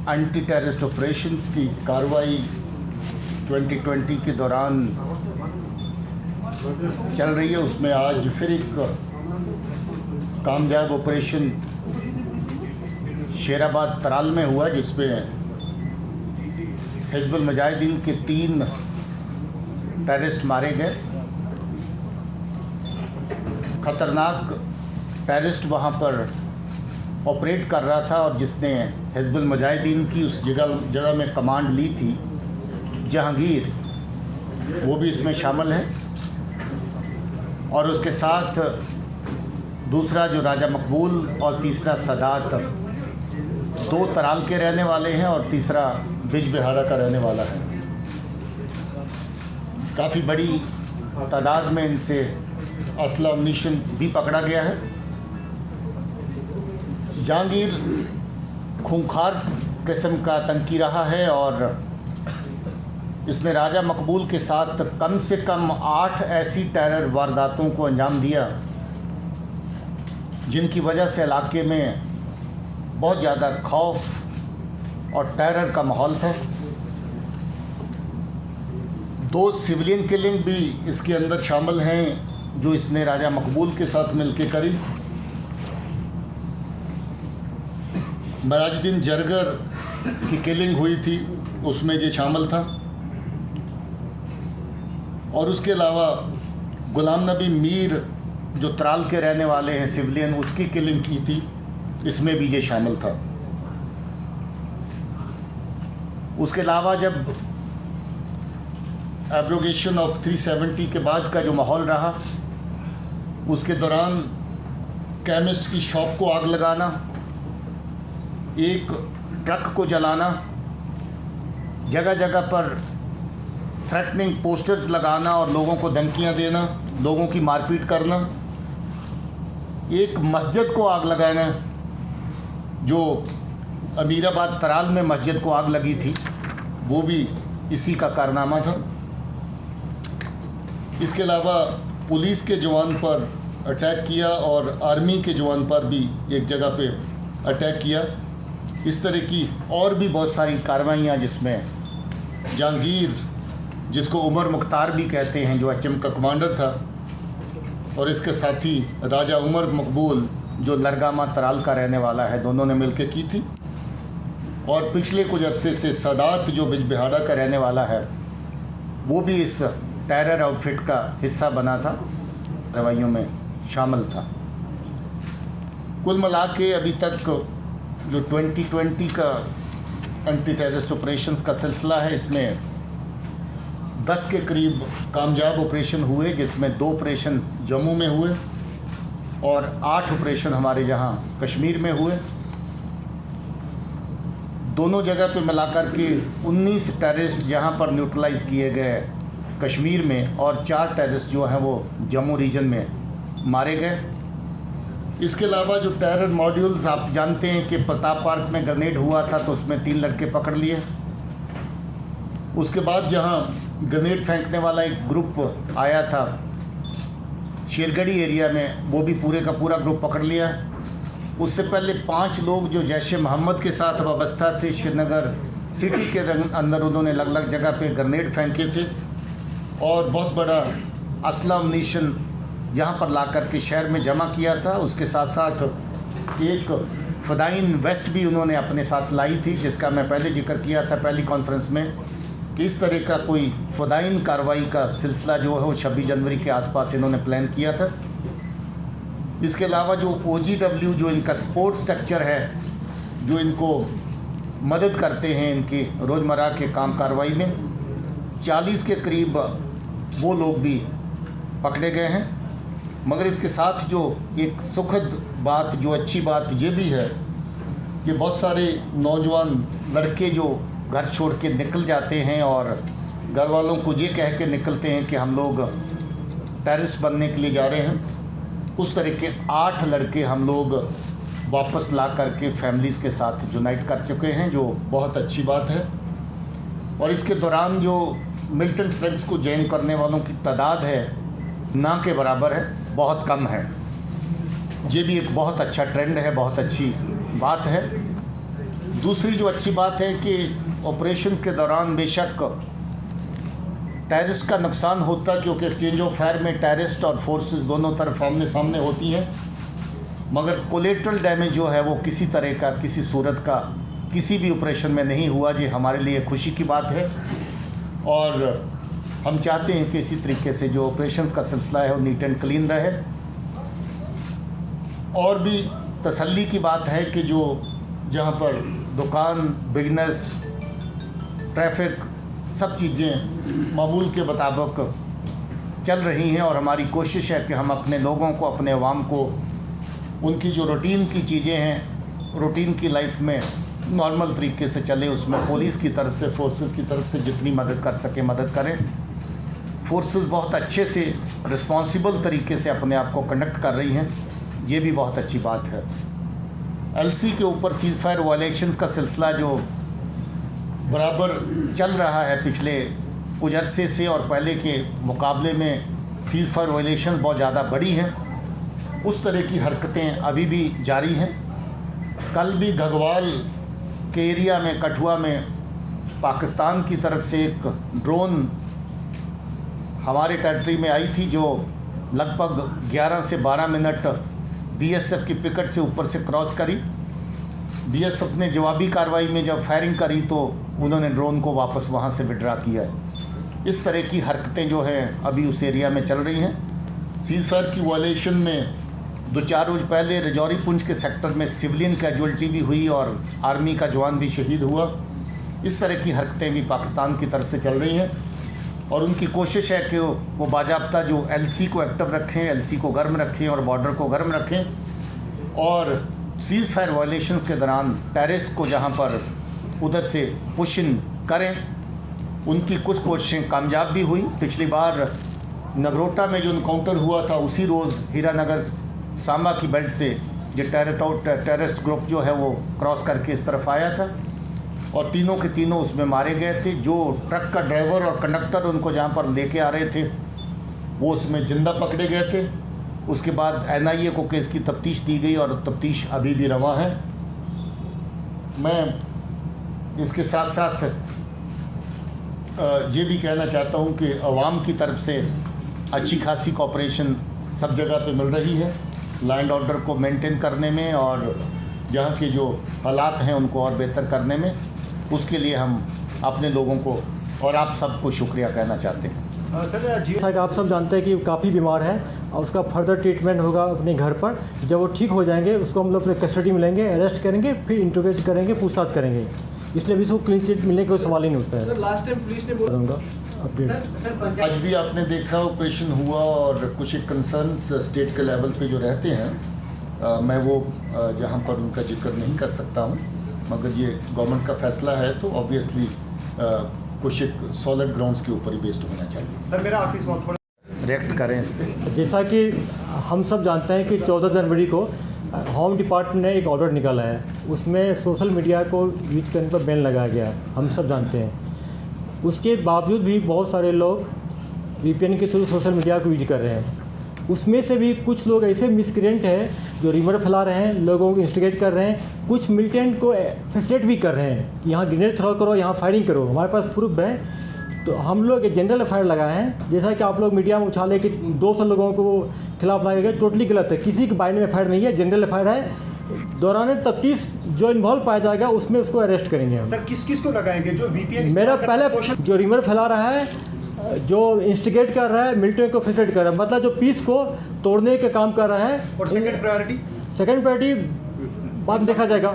Anti terrorist operations की कार्रवाई 2020 के दौरान चल रही है, उसमें आज फिर एक कामयाब ऑपरेशन शेराबाद तराल में हुआ, जिसमें हिजबुल मुजाहिदीन के 3 टेररिस्ट मारे गए। ख़तरनाक टेररिस्ट वहाँ पर ऑपरेट कर रहा था और जिसने हिजबुल मुजाहिदीन की उस जगह में कमांड ली थी, जहांगीर, वो भी इसमें शामिल है। और उसके साथ दूसरा जो राजा मकबूल और तीसरा सदात, 2 तराल के रहने वाले हैं और तीसरा बिजबिहाड़ा का रहने वाला है। काफ़ी बड़ी तादाद में इनसे असला अम्नीशन भी पकड़ा गया है। जहांगीर खूंखार किस्म का आतंकी रहा है और इसने राजा मकबूल के साथ कम से कम 8 ऐसी टेरर वारदातों को अंजाम दिया, जिनकी वजह से इलाके में बहुत ज़्यादा खौफ और टेरर का माहौल था। 2 सिविलियन किलिंग भी इसके अंदर शामिल हैं, जो इसने राजा मकबूल के साथ मिलकर करी। मराजुद्दीन जरगर की किलिंग हुई थी, उसमें ये शामिल था। और उसके अलावा गुलाम नबी मीर, जो तराल के रहने वाले हैं सिविलियन, उसकी किलिंग की थी, इसमें भी ये शामिल था। उसके अलावा जब एब्रोगेशन ऑफ 370 के बाद का जो माहौल रहा, उसके दौरान केमिस्ट की शॉप को आग लगाना, एक ट्रक को जलाना, जगह जगह पर थ्रेटनिंग पोस्टर्स लगाना और लोगों को धमकियां देना, लोगों की मारपीट करना, एक मस्जिद को आग लगाना, जो अमीराबाद तराल में मस्जिद को आग लगी थी, वो भी इसी का कारनामा था। इसके अलावा पुलिस के जवान पर अटैक किया और आर्मी के जवान पर भी एक जगह पे अटैक किया। इस तरह की और भी बहुत सारी कार्रवाइयाँ, जिसमें जहांगीर, जिसको उमर मुख्तार भी कहते हैं, जो HM का कमांडर था, और इसके साथी राजा उमर मकबूल, जो लरगामा तराल का रहने वाला है, दोनों ने मिलकर की थी। और पिछले कुछ अरसे से सदात, जो बिजबिहाड़ा का रहने वाला है, वो भी इस टेरर आउटफिट का हिस्सा बना था, कार्रवाइयों में शामिल था। कुल मिला के अभी तक जो 2020 का एंटी टेररिस्ट ऑपरेशंस का सिलसिला है, इसमें 10 के करीब कामयाब ऑपरेशन हुए, जिसमें 2 ऑपरेशन जम्मू में हुए और 8 ऑपरेशन हमारे जहां कश्मीर में हुए। दोनों जगह पे मिलाकर के 19 टेररिस्ट जहां पर न्यूट्रलाइज किए गए कश्मीर में, और 4 टेररिस्ट जो हैं वो जम्मू रीजन में मारे गए। इसके अलावा जो टेरर मॉड्यूल्स, आप जानते हैं कि प्रताप पार्क में ग्रेनेड हुआ था, तो उसमें 3 लड़के पकड़ लिए। उसके बाद जहां ग्रेनेड फेंकने वाला एक ग्रुप आया था शेरगढ़ी एरिया में, वो भी पूरे का पूरा ग्रुप पकड़ लिया। उससे पहले 5 लोग जो जैश ए मोहम्मद के साथ वाबस्ता थे, श्रीनगर सिटी के अंदर उन्होंने अलग अलग जगह पे ग्रेनेड फेंके थे और बहुत बड़ा असला अम्नीशन यहाँ पर ला कर के शहर में जमा किया था। उसके साथ साथ एक फ़दाइन वेस्ट भी उन्होंने अपने साथ लाई थी, जिसका मैं पहले जिक्र किया था पहली कॉन्फ्रेंस में, कि इस तरह का कोई फ़दाइन कार्रवाई का सिलसिला जो है वो 26 जनवरी के आसपास इन्होंने प्लान किया था। इसके अलावा जो OGW, जो इनका सपोर्ट स्ट्रक्चर है, जो इनको मदद करते हैं इनकी रोज़मर्रा के काम कार्रवाई में, 40 के करीब वो लोग भी पकड़े गए हैं। मगर इसके साथ जो एक सुखद बात, जो अच्छी बात ये भी है कि बहुत सारे नौजवान लड़के जो घर छोड़ के निकल जाते हैं और घर वालों को ये कह के निकलते हैं कि हम लोग टेररिस्ट बनने के लिए जा रहे हैं, उस तरह के 8 लड़के हम लोग वापस ला करके फैमिलीज़ के साथ यूनाइट कर चुके हैं, जो बहुत अच्छी बात है। और इसके दौरान जो मिलिटेंट फ्रेंड्स को ज्वाइन करने वालों की तादाद है, ना के बराबर है, बहुत कम है। ये भी एक बहुत अच्छा ट्रेंड है, बहुत अच्छी बात है। दूसरी जो अच्छी बात है कि ऑपरेशन के दौरान बेशक टेररिस्ट का नुकसान होता, क्योंकि एक्सचेंज ऑफ फायर में टेररिस्ट और फोर्सेस दोनों तरफ आमने सामने होती हैं, मगर कोलेटरल डैमेज जो है वो किसी तरह का, किसी सूरत का किसी भी ऑपरेशन में नहीं हुआ। जी हमारे लिए खुशी की बात है और हम चाहते हैं कि इसी तरीके से जो ऑपरेशंस का सिलसिला है वो नीट एंड क्लीन रहे। और भी तसल्ली की बात है कि जो जहाँ पर दुकान, बिजनेस, ट्रैफिक, सब चीज़ें मामूल के मुताबिक चल रही हैं और हमारी कोशिश है कि हम अपने लोगों को, अपने अवाम को उनकी जो रूटीन की चीज़ें हैं, रूटीन की लाइफ में नॉर्मल तरीके से चले, उसमें पुलिस की तरफ से, फोर्सेस की तरफ से जितनी मदद कर सके मदद करें। फोर्सेस बहुत अच्छे से रिस्पॉन्सिबल तरीके से अपने आप को कंडक्ट कर रही हैं, ये भी बहुत अच्छी बात है। एलसी के ऊपर सीज़ फायर वायलेशंस का सिलसिला जो बराबर चल रहा है पिछले कुछ अरसे से और पहले के मुकाबले में सीज़ फायर वायलेशन बहुत ज़्यादा बढ़ी हैं, उस तरह की हरकतें अभी भी जारी हैं। कल भी घगवाल के एरिया में, कठुआ में, पाकिस्तान की तरफ से एक ड्रोन हमारे टेरिटरी में आई थी जो लगभग 11 से 12 मिनट बीएसएफ की पिकेट से ऊपर से क्रॉस करी। बीएसएफ ने जवाबी कार्रवाई में जब फायरिंग करी तो उन्होंने ड्रोन को वापस वहां से विड्रा किया है। इस तरह की हरकतें जो हैं अभी उस एरिया में चल रही हैं। सीज़ फायर की वायलेशन में 2-4 रोज़ पहले रजौरी पुंछ के सेक्टर में सिविलियन कैजुअल्टी भी हुई और आर्मी का जवान भी शहीद हुआ। इस तरह की हरकतें भी पाकिस्तान की तरफ से चल रही हैं और उनकी कोशिश है कि वो बाजाब्ता जो एलसी को एक्टिव रखें, एलसी को गर्म रखें और बॉर्डर को गर्म रखें और सीज़ फायर वायलेशंस के दौरान टेररिस्ट को जहां पर उधर से पुश इन करें। उनकी कुछ कोशिशें कामयाब भी हुई। पिछली बार नगरोटा में जो इनकाउंटर हुआ था उसी रोज़ हीरानगर सांबा की बेल्ट से जो टेररिस्ट ग्रुप जो है वो क्रॉस करके इस तरफ आया था और तीनों के तीनों उसमें मारे गए थे। जो ट्रक का ड्राइवर और कंडक्टर उनको जहाँ पर लेके आ रहे थे वो उसमें जिंदा पकड़े गए थे। उसके बाद एनआईए को केस की तफ्तीश दी गई और तफ्तीश अभी भी रवा है। मैं इसके साथ साथ ये भी कहना चाहता हूँ कि अवाम की तरफ से अच्छी खासी कोऑपरेशन सब जगह पे मिल रही है लॉ एंड ऑर्डर को मेंटेन करने में और जहाँ के जो हालात हैं उनको और बेहतर करने में। उसके लिए हम अपने लोगों को और आप सबको शुक्रिया कहना चाहते हैं। सर जी, जैसा कि आप सब जानते हैं कि काफ़ी बीमार है और उसका फर्दर ट्रीटमेंट होगा अपने घर पर। जब वो ठीक हो जाएंगे उसको हम लोग अपने कस्टडी में लेंगे, अरेस्ट करेंगे, फिर इंट्रोगेट करेंगे, पूछताछ करेंगे। इसलिए भी उसको क्लीन चिट मिलने का कोई सवाल ही नहीं उठता है। लास्ट टाइम पुलिस ने बोला आज भी आपने देखा ऑपरेशन हुआ और कुछ एक कंसर्न्स स्टेट के लेवल पे जो रहते हैं मैं वो जहाँ पर उनका जिक्र नहीं कर सकता हूँ, मगर ये गवर्नमेंट का फैसला है तो ऑब्वियसली कुछ एक सॉलिड ग्राउंड्स के ऊपर ही बेस्ड होना चाहिए। सर मेरा आखिरी सवाल थोड़ा रिएक्ट करें इस पर। जैसा कि हम सब जानते हैं कि 14 जनवरी को होम डिपार्टमेंट ने एक ऑर्डर निकाला है, उसमें सोशल मीडिया को यूज करने पर बैन लगाया गया है, हम सब जानते हैं। उसके बावजूद भी बहुत सारे लोग VPN के थ्रू सोशल मीडिया को यूज कर रहे हैं। उसमें से भी कुछ लोग ऐसे मिसक्रिएंट हैं जो रिमर फैला रहे हैं, लोगों को इंस्टिगेट कर रहे हैं, कुछ मिलिटेंट को फैसिलिटेट भी कर रहे हैं कि यहाँ ग्रेनेड थ्रो करो, यहाँ फायरिंग करो। हमारे पास प्रूफ है। तो हम लोग एक जनरल एफआईआर लगाए हैं। जैसा कि आप लोग मीडिया में उछाले कि 200 लोगों को खिलाफ लगाया गया, टोटली गलत है। किसी के बारे में एफआईआर नहीं है, जनरल एफआईआर है। दौरान तफ्तीश जो इन्वॉल्व पाया जाएगा उसमें उसको अरेस्ट करेंगे हम। सर किस को लगाएंगे जो VPN मेरा पहले जो रिमर फैला रहा है, जो इंस्टिगेट कर रहा है, मिलिटेंट को फैसिलिटेट कर रहा है, मतलब जो पीस को तोड़ने का काम कर रहा है। और सेकंड प्रायोरिटी बाद में देखा जाएगा।